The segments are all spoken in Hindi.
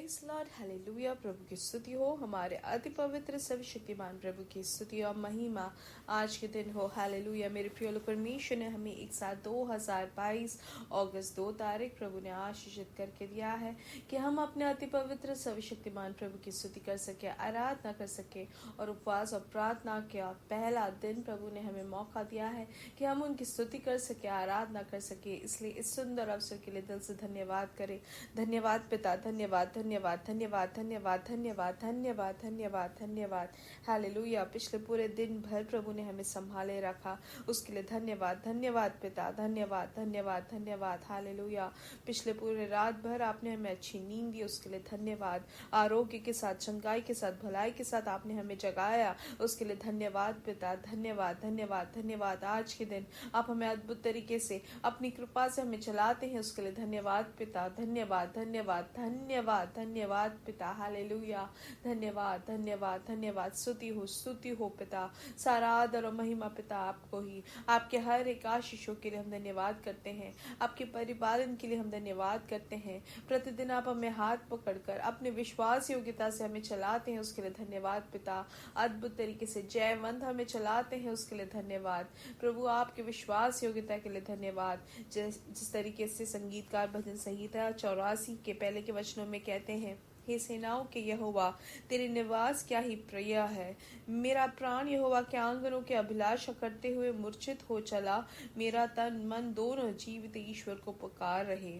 Praise Lord, hallelujah. प्रभु की स्तुति हो, हमारे अति पवित्र सर्वशक्तिमान प्रभु की स्तुति और महिमा आज के दिन हो। हालेलुया। मेरे प्रिय लोग, परमेश्वर ने हमें एक साथ 2022 अगस्त 2 तारीख प्रभु ने आशीषित करके दिया है कि हम अपने अति पवित्र सर्वशक्तिमान प्रभु की स्तुति कर सके, आराधना कर सके और उपवास और प्रार्थना का पहला दिन प्रभु ने हमें मौका दिया है कि हम उनकी स्तुति कर सके, आराधना कर सके। इसलिए इस सुंदर अवसर के लिए दिल से धन्यवाद करें। धन्यवाद पिता, धन्यवाद धन्यवाद धन्यवाद धन्यवाद धन्यवाद धन्यवाद धन्यवाद धन्यवाद। हालेलुया। पिछले पूरे दिन भर प्रभु ने हमें संभाले रखा, उसके लिए धन्यवाद धन्यवाद पिता, धन्यवाद धन्यवाद धन्यवाद। हालेलुया। पिछले पूरे रात भर आपने हमें अच्छी नींद दी, उसके लिए धन्यवाद। आरोग्य के साथ, चंगाई के साथ, भलाई के साथ आपने हमें जगाया, उसके लिए धन्यवाद पिता, धन्यवाद धन्यवाद धन्यवाद। आज के दिन आप हमें अद्भुत तरीके से अपनी कृपा से हमें चलाते हैं, उसके लिए धन्यवाद पिता, धन्यवाद धन्यवाद धन्यवाद धन्यवाद पिता। हालेलुया। धन्यवाद धन्यवाद धन्यवाद। स्तुति हो पिता। सारा आदर और महिमा पिता आपको ही। आपके हर एक आशीषों के लिए हम धन्यवाद करते हैं, आपके परिपालन के लिए हम धन्यवाद करते हैं। प्रतिदिन आप हमें हाथ पकड़कर अपने विश्वास योग्यता से हमें चलाते हैं, उसके लिए धन्यवाद पिता। अद्भुत तरीके से जयवंत हमें चलाते हैं, उसके लिए धन्यवाद प्रभु। आपके विश्वास योग्यता के लिए धन्यवाद। जिस तरीके से संगीतकार भजन संहिता 84 के पहले के वचनों में कहते हैं, हे सेनाओं के यहोवा, तेरे निवास क्या ही प्रिय है। मेरा प्राण यहोवा के आंगनों के अभिलाषा करते हुए मूर्छित हो चला। मेरा तन मन दोनों जीवित ईश्वर को पुकार रहे।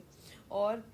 और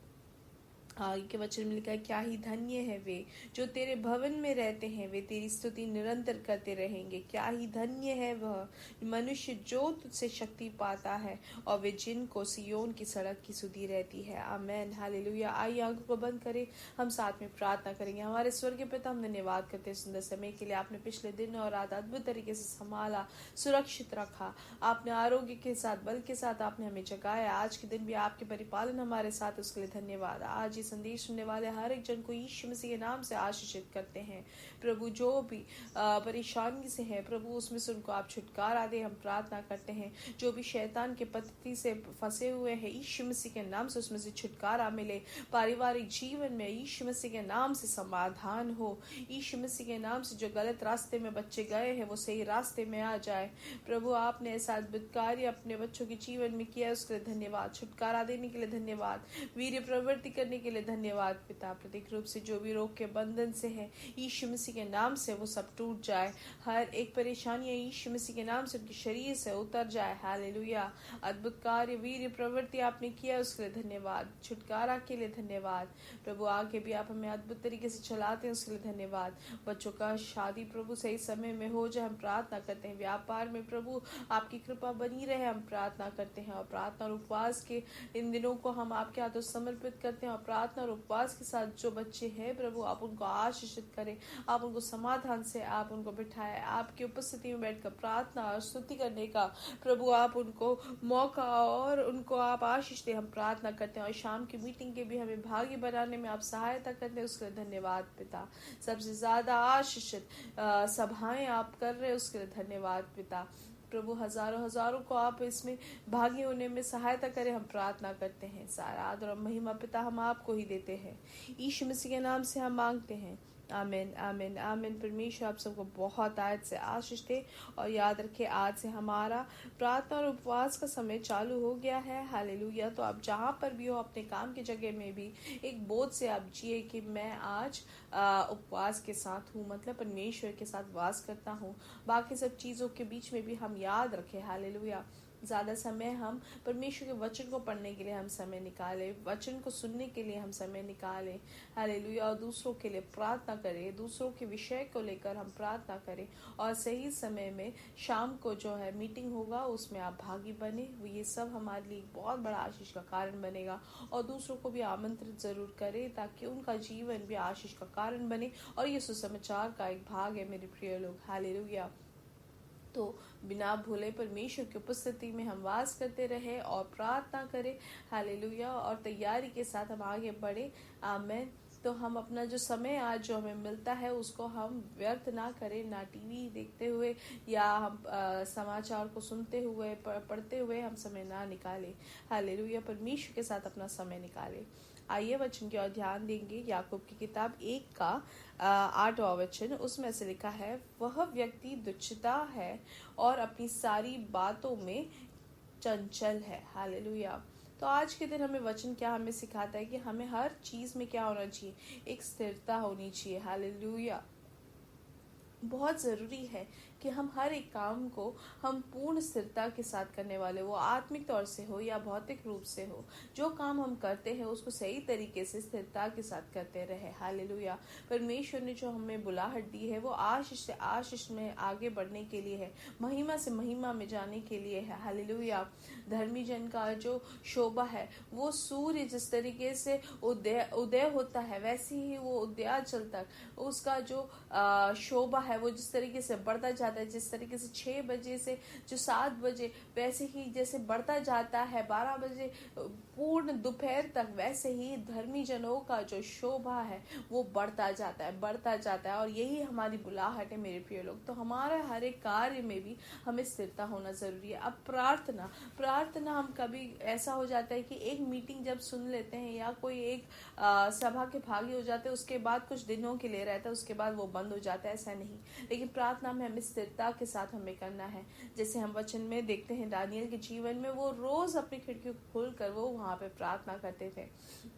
आगे के वचन में लिखा है, क्या ही धन्य है वे जो तेरे भवन में रहते हैं, वे तेरी स्तुति निरंतर करते रहेंगे। क्या ही धन्य है वह मनुष्य जो तुझसे शक्ति पाता है और वे जिनको सियोन की सड़क की सुधी रहती है। आमेन। हालेलुया। आइए आंखों को बंद करें, हम साथ में प्रार्थना करेंगे। हमारे स्वर्गीय पिता, हम धन्यवाद करते हैं सुंदर समय के लिए। आपने पिछले दिन और रात अद्भुत तरीके से संभाला, सुरक्षित रखा। आपने आरोग्य के साथ, बल के साथ आपने हमें जगाया। आज के दिन भी आपके परिपालन हमारे साथ, उसके लिए धन्यवाद। आज संदेश सुनने वाले हर एक जन को यीशु मसीह के नाम से आशीषित करते हैं प्रभु। जो भी परेशानी से है प्रभु, उसमें से उनको आप छुटकारा दे, हम प्रार्थना करते हैं। जो भी शैतान के पद्धति से फंसे हुए हैं, यीशु मसीह के नाम से उसमें से छुटकारा मिले। पारिवारिक जीवन में यीशु मसीह के नाम से समाधान हो। यीशु मसीह के नाम से जो गलत रास्ते में बच्चे गए हैं वो सही रास्ते में आ जाए। प्रभु, आपने ऐसा अद्भुत कार्य अपने बच्चों के जीवन में किया, उसके लिए धन्यवाद। छुटकारा देने के लिए धन्यवाद, वीर्य प्रवृत्ति करने के लिए धन्यवाद पिता। प्रतीक रूप से जो भी रोग के बंधन से है, यीशु मसीह के नाम से वो सब टूट जाए। हर एक परेशानी यीशु मसीह के नाम से उनके शरीर से उतर जाए। हालेलुया। अद्भुत कार्य, वीर्य प्रवृत्ति आपने किया, उसके लिए धन्यवाद। छुटकारा के लिए धन्यवाद प्रभु। आगे भी आप हमें अद्भुत तरीके से चलाते हैं, उसके लिए धन्यवाद। बच्चों का शादी प्रभु सही समय में हो जाए, हम प्रार्थना करते हैं। व्यापार में प्रभु आपकी कृपा बनी रहे, हम प्रार्थना करते हैं। और प्रार्थना और उपवास के इन दिनों को हम आपके हाथों समर्पित करते हैं। और प्रार्थना और उपवास के साथ जो बच्चे हैं प्रभु, आप उनको आशीषित करें, आप उनको समाधान से आप उनको बिठाएं। आपकी उपस्थिति में बैठकर प्रार्थना और स्तुति करने का प्रभु आप उनको मौका और उनको आप आशीष दें, हम प्रार्थना करते हैं। और शाम की मीटिंग के भी हमें भागी बनाने में आप सहायता करते हैं, उसके लिए धन्यवाद पिता। सबसे ज्यादा आशीषित सभाएं आप कर रहे हैं, उसके लिए धन्यवाद पिता। प्रभु, हजारों हजारों को आप इसमें भागी होने में सहायता करें, हम प्रार्थना करते हैं। सारा आदर और महिमा पिता हम आपको ही देते हैं। यीशु मसीह के नाम से हम मांगते हैं, आमीन आमीन आमीन। परमेश्वर आप सबको बहुत आयत से आशीष दे। और याद रखें, आज से हमारा प्रार्थना और उपवास का समय चालू हो गया है। हालेलुया। तो आप जहाँ पर भी हो, अपने काम की जगह में भी एक बोझ से आप जिए कि मैं आज उपवास के साथ हूँ, मतलब परमेश्वर के साथ वास करता हूँ। बाकी सब चीज़ों के बीच में भी हम याद रखें, हालेलुया, ज़्यादा समय हम परमेश्वर के वचन को पढ़ने के लिए हम समय निकालें, वचन को सुनने के लिए हम समय निकालें। हालेलुया। और दूसरों के लिए प्रार्थना करें, दूसरों के विषय को लेकर हम प्रार्थना करें। और सही समय में शाम को जो है मीटिंग होगा, उसमें आप भागी बने। ये सब हमारे लिए बहुत बड़ा आशीष का कारण बनेगा। और दूसरों को भी आमंत्रित जरूर करें ताकि उनका जीवन भी आशीष का कारण बने। और ये सुसमाचार का एक भाग है मेरे प्रिय लोग। हालेलुया। तो बिना भूले परमेश्वर की उपस्थिति में हम वास करते रहे और प्रार्थना करें। हालेलुया। और तैयारी के साथ हम आगे बढ़े। आमीन। तो हम अपना जो समय आज जो हमें मिलता है उसको हम व्यर्थ ना करें, ना टीवी देखते हुए या हम समाचार को सुनते हुए पढ़ते हुए हम समय ना निकालें। हालेलुया। परमेश्वर के साथ अपना समय निकालें। आइए वचन की ओर ध्यान देंगे। याकूब की किताब 1 का 8वां वचन, उसमें से लिखा है, वह व्यक्ति दुष्टता है और अपनी सारी बातों में चंचल है। हालेलुया। तो आज के दिन हमें वचन क्या हमें सिखाता है कि हमें हर चीज में क्या होना चाहिए, एक स्थिरता होनी चाहिए। हालेलुया। बहुत ज़रूरी है कि हम हर एक काम को हम पूर्ण स्थिरता के साथ करने वाले, वो आत्मिक तौर से हो या भौतिक रूप से हो, जो काम हम करते हैं उसको सही तरीके से स्थिरता के साथ करते रहे। हालेलुया। परमेश्वर ने जो हमें बुलाहट दी है वो आशीष से आशीष में आगे बढ़ने के लिए है, महिमा से महिमा में जाने के लिए है। हालेलुया। धर्मी जन का जो शोभा है, वो सूर्य जिस तरीके से उदय होता है वैसे ही वो उदयाचल तक उसका जो शोभा है वो जिस तरीके से बढ़ता जाता है, जिस तरीके से 6 बजे से जो 7 बजे वैसे ही जैसे बढ़ता जाता है 12 बजे पूर्ण दोपहर तक, वैसे ही धर्मी जनों का जो शोभा है वो बढ़ता जाता है। और यही हमारी बुलाहट है मेरे प्रिय लोग। तो हमारा हर एक कार्य में भी हमें स्थिरता होना जरूरी है। अब प्रार्थना हम कभी ऐसा हो जाता है कि एक मीटिंग जब सुन लेते हैं या कोई एक सभा के भागी हो जाते हैं, उसके बाद कुछ दिनों के लिए रहता है, उसके बाद वो बंद हो जाता है, ऐसा नहीं। लेकिन प्रार्थना में हमें स्थिरता के साथ हमें करना है। जैसे हम वचन में देखते हैं दानियल के जीवन में, वो रोज अपनी खिड़की खोल कर वो वहां पे प्रार्थना करते थे।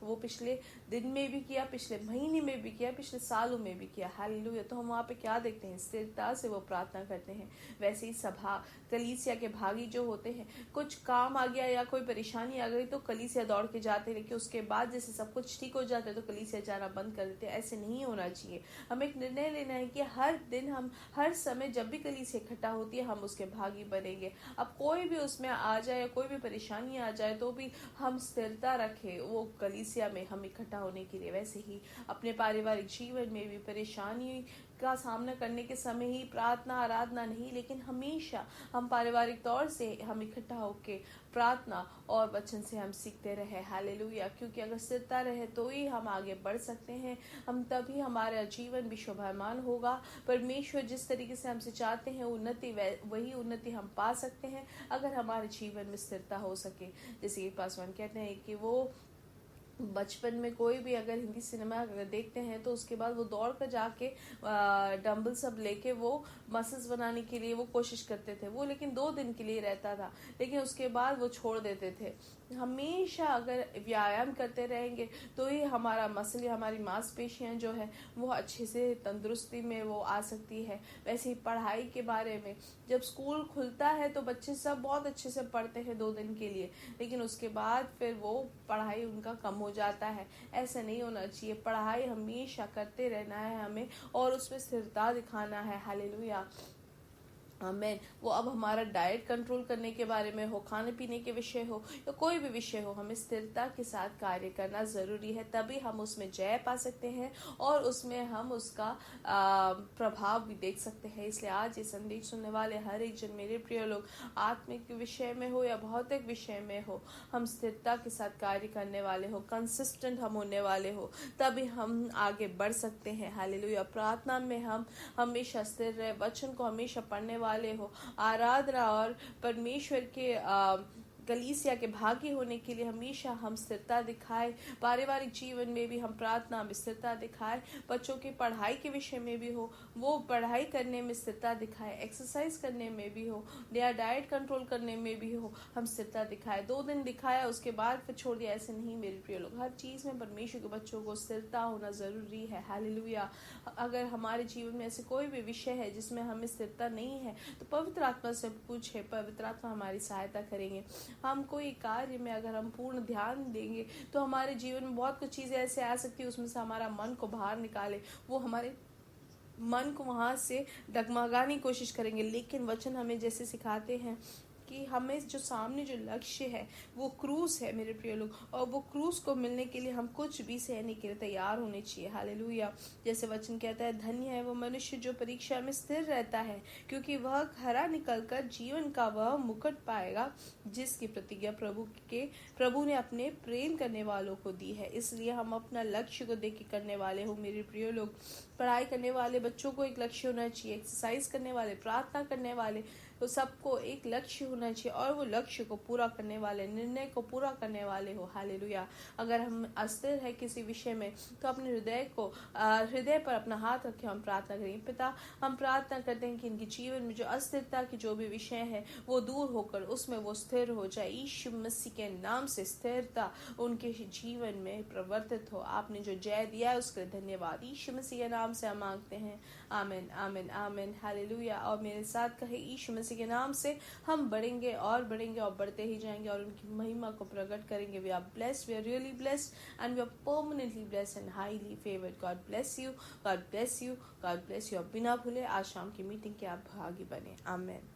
वो पिछले दिन में भी किया, पिछले महीने में भी किया, पिछले सालों में भी किया। हालेलुया। तो हम वहाँ पे क्या देखते हैं, स्थिरता से वो प्रार्थना करते हैं। वैसे ही सभा कलीसिया के भागी जो होते हैं, कुछ काम आ गया या कोई परेशानी आ गई तो कलीसिया दौड़ के जाते, लेकिन उसके बाद जैसे सब कुछ ठीक हो जाता है तो कलीसिया जाना बंद कर देते हैं। ऐसे नहीं होना चाहिए। हमें एक निर्णय लेना है कि हर दिन हम हर समय जब भी कलीसिया इकट्ठा होती है हम उसके भागी बनेंगे। अब कोई भी उसमें आ जाए, कोई भी परेशानी आ जाए तो भी हम स्थिरता रखें वो कलीसिया में हम इकट्ठा होने के लिए। वैसे ही अपने पारिवारिक जीवन में भी परेशानी का सामना करने के समय ही प्रार्थना आराधना नहीं, लेकिन हमेशा हम पारिवारिक तौर से हम इकट्ठा होके प्रार्थना और वचन से हम सीखते रहे। हालेलुया। क्योंकि अगर स्थिरता रहे तो ही हम आगे बढ़ सकते हैं, हम तभी हमारा जीवन भी शोभायमान होगा। परमेश्वर जिस तरीके से हमसे चाहते हैं उन्नति, वही उन्नति हम पा सकते हैं अगर हमारे जीवन में स्थिरता हो सके। जैसे कि पासवान कहते हैं कि वो बचपन में कोई भी अगर हिंदी सिनेमा अगर देखते हैं तो उसके बाद वो दौड़ कर जाके डंबल सब लेके वो मसल्स बनाने के लिए वो कोशिश करते थे। वो लेकिन 2 दिन के लिए रहता था, लेकिन उसके बाद वो छोड़ देते थे। हमेशा अगर व्यायाम करते रहेंगे तो ही हमारा मसल या हमारी मांसपेशियां जो है वो अच्छे से तंदुरुस्ती में वो आ सकती है। वैसे ही पढ़ाई के बारे में, जब स्कूल खुलता है तो बच्चे सब बहुत अच्छे से पढ़ते हैं 2 दिन के लिए, लेकिन उसके बाद फिर वो पढ़ाई उनका कम हो जाता है। ऐसा नहीं होना चाहिए। पढ़ाई हमेशा करते रहना है हमें और उसमें स्थिरता दिखाना है। हालेलुया। आमेन। वो अब हमारा डाइट कंट्रोल करने के बारे में हो, खाने पीने के विषय हो या कोई भी विषय हो, हमें स्थिरता के साथ कार्य करना जरूरी है, तभी हम उसमें जय पा सकते हैं और उसमें हम उसका प्रभाव भी देख सकते हैं। इसलिए आज ये संदेश सुनने वाले हर एक जन मेरे प्रिय लोग, आत्मिक विषय में हो या भौतिक विषय में हो, हम स्थिरता के साथ कार्य करने वाले हो, कंसिस्टेंट हम होने वाले हो, तभी हम आगे बढ़ सकते हैं। हालेलुया। प्रार्थना में हम हमेशा स्थिर रहे, वचन को हमेशा पढ़ने वाले हो, आराधना और परमेश्वर के कलीसिया के भागी होने के लिए हमेशा हम स्थिरता दिखाए। पारिवारिक जीवन में भी हम प्रार्थना में स्थिरता दिखाए। बच्चों की पढ़ाई के विषय में भी हो, वो पढ़ाई करने में स्थिरता दिखाए। एक्सरसाइज करने में भी हो या डाइट कंट्रोल करने में भी हो, हम स्थिरता दिखाए। 2 दिन दिखाया उसके बाद फिर छोड़ दिया, ऐसे नहीं मेरे प्रिय लोग। हर चीज में परमेश्वर के बच्चों को स्थिरता होना जरूरी है। हालेलुया। अगर हमारे जीवन में ऐसे कोई भी विषय है जिसमें हमें स्थिरता नहीं है तो पवित्र आत्मा से पूछे, पवित्र आत्मा हमारी सहायता करेंगे। हम कोई कार्य में अगर हम पूर्ण ध्यान देंगे तो हमारे जीवन में बहुत कुछ चीजें ऐसे आ सकती है, उसमें से हमारा मन को बाहर निकाले, वो हमारे मन को वहां से डगमगाने की कोशिश करेंगे। लेकिन वचन हमें जैसे सिखाते हैं कि हमें जो सामने जो लक्ष्य है वो क्रूस है मेरे प्रिय लोग, और वो क्रूस को मिलने के लिए हम कुछ भी सहने के लिए तैयार होने चाहिए। हालेलुया। जैसे वचन कहता है, धन्य है वो मनुष्य जो परीक्षा में स्थिर रहता है, क्योंकि वह खरा निकलकर जीवन का वह मुकुट पाएगा जिसकी प्रतिज्ञा प्रभु ने अपने प्रेम करने वालों को दी है। इसलिए हम अपना लक्ष्य को देख के करने वाले हो मेरे प्रिय लोग। पढ़ाई करने वाले बच्चों को एक लक्ष्य होना चाहिए, एक्सरसाइज करने वाले, प्रार्थना करने वाले तो सबको एक लक्ष्य होना चाहिए और वो लक्ष्य को पूरा करने वाले, निर्णय को पूरा करने वाले हो। हालेलुया। अगर हम अस्थिर है किसी विषय में तो अपने हृदय पर अपना हाथ रखे हम प्रार्थना करें। पिता, हम प्रार्थना करते हैं कि इनके जीवन में जो अस्थिरता की जो भी विषय है वो दूर होकर उसमें वो स्थिर हो जाए। यीशु मसीह के नाम से स्थिरता उनके जीवन में प्रवर्तित हो। आपने जो जय दिया है उसके लिए धन्यवाद। यीशु मसीह के नाम से हम मांगते हैं, आमीन आमीन आमीन। हालेलुया। और मेरे साथ कहे, यीशु मसीह के नाम से हम बढ़ेंगे और बढ़ते ही जाएंगे और उनकी महिमा को प्रकट करेंगे। We are blessed, we are really blessed and we are permanently blessed and highly favoured. God bless you, God bless you, God bless you. अब बिना भूले आज शाम की मीटिंग के आप भागी बने। आमीन।